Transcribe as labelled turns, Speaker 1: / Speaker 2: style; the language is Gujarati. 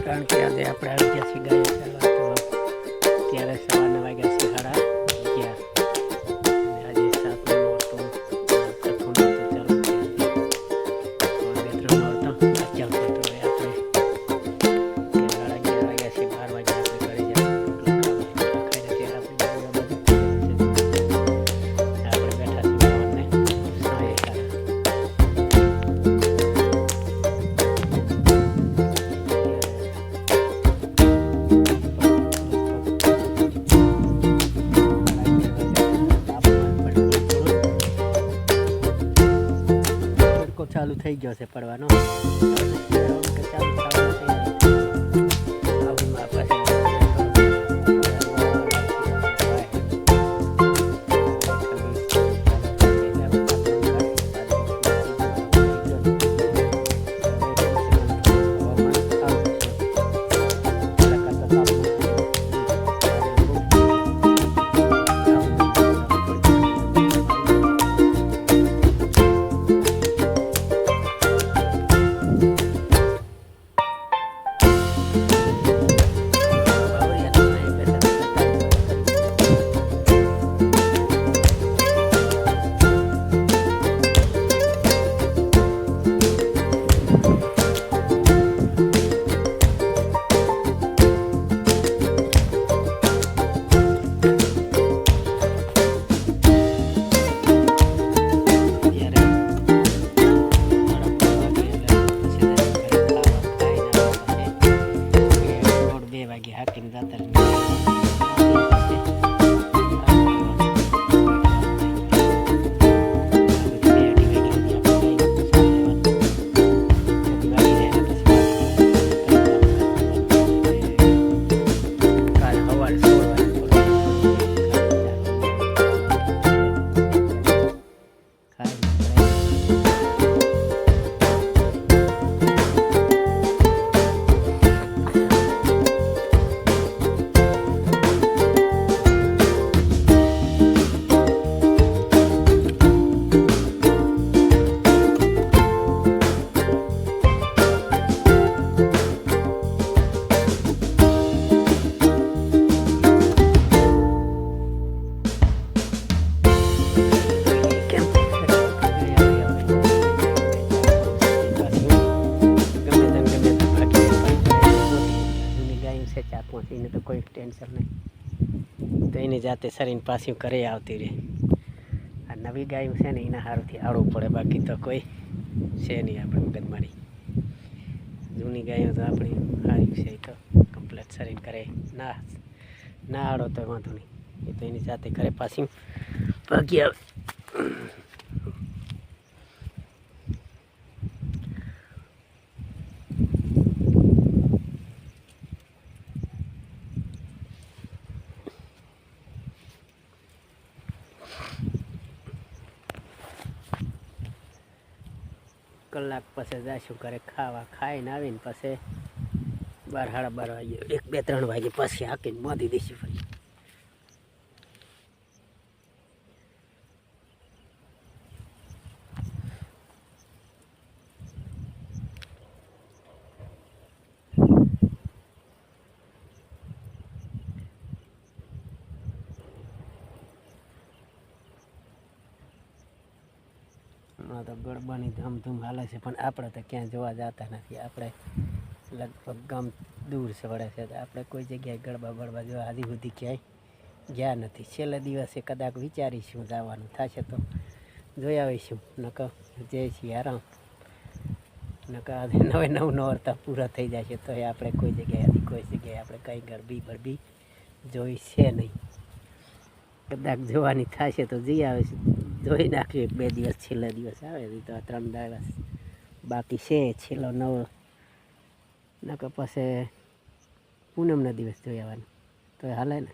Speaker 1: કારણ કે આજે આપણે આવી ગયા છીએ ગાય ચાલવા, તો ત્યારે સવારના વાગ્યા છે 11:30 અને આજે 7 નોરતું કથું નોરતું ચાલુ થયું છે. 2-3 નોરતા ચાલુ તો આપણે 11:30 વાગ્યા છે, 12 વાગ્યા આપણે ઘરે જવાનું ખાઈને ત્યારે આપણે બેઠા છીએ અને સાંજે ચાલુ થઈ ગયો છે પડવાનો. હાકીને જાતા એને તો કોઈ ટેન્શન નહીં, તો એની જાતે શરીને પાછી ઘરે આવતી રહે. આ નવી ગાયું છે ને એના સારુંથી આવડવું પડે, બાકી તો કોઈ છે નહીં આપણે મગજમારી. જૂની ગાયો તો આપણી સારી છે, તો કમ્પ્લેટ શરીને ઘરે ના આવડો તો વાંધો નહીં, એ તો એની જાતે ઘરે પાછી ભાગી આવે. કલાક પછી જઈશું ઘરે ખાવા, ખાઈને આવીને પછી 12-12 વાગે 1-2-3 વાગે પછી હાકીને બાંધી દઈશું ફરી. હમણાં તો ગરબાની ધૂમધૂમ હાલે છે, પણ આપણે તો ક્યાં જોવા જતા નથી. આપણે લગભગ ગામ દૂર છે વડે છે, તો આપણે કોઈ જગ્યાએ ગરબા જોવા હજી સુધી ક્યાંય ગયા નથી. છેલ્લા દિવસે કદાચ વિચારીશું જવાનું થશે તો જોઈ આવીશું, નકર જઈએ છીએ આરામ. નકર આજે 9 નોરતા પૂરા થઈ જાય છે તો આપણે કોઈ જગ્યાએ આપણે કંઈ ગરબી જોઈ છે નહીં. કદાચ જોવાની થશે તો જઈ આવીશું, જોઈ નાખ્યું 2 દિવસ. છેલ્લા દિવસ આવે તો 3 દિવસ બાકી છે, છેલ્લો 9. નકર પછી પૂનમના દિવસ જોઈ આવવાનું તો હાલે ને.